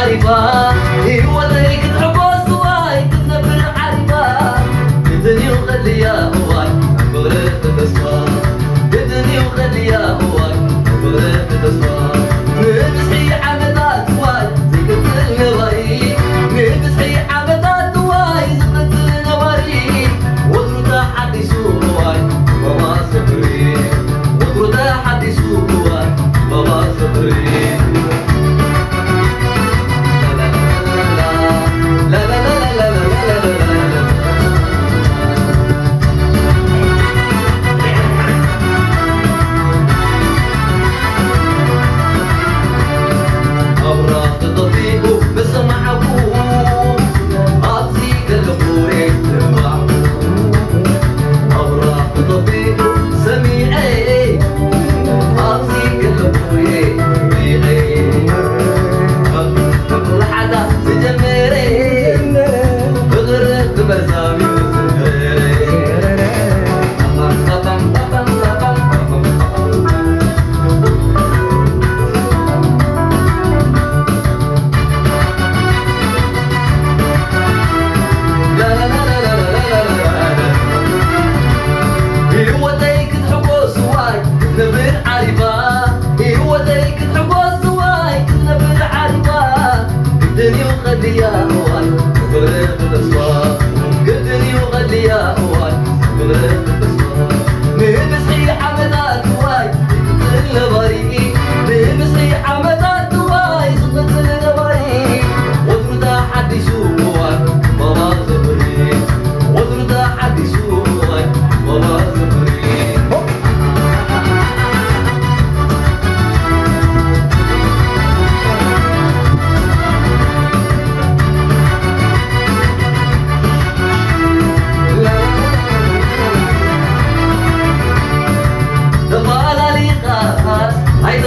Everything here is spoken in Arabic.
عريفة هواي كتحبس واي تنبر عريفة بدني وخليها هواي بغرق تسوى بدني وخليها هواي بغرق تسوى نمسحي عمدات واي زكت النواري نمسحي عمدات واي زكت النواري وطرد حد يسوق واي بابا صبري وطرد حد يسوق واي بابا صبري يا هواي بغرق تسوى قدري وغلي يا هواي بغرق تسوى نمسحي حمدات هواي زقت النباري نمسحي حمدات هواي زقت النباري وطرد حد يسوق هواي بابا صبري وطرد حد يسوق هواي بابا صبري I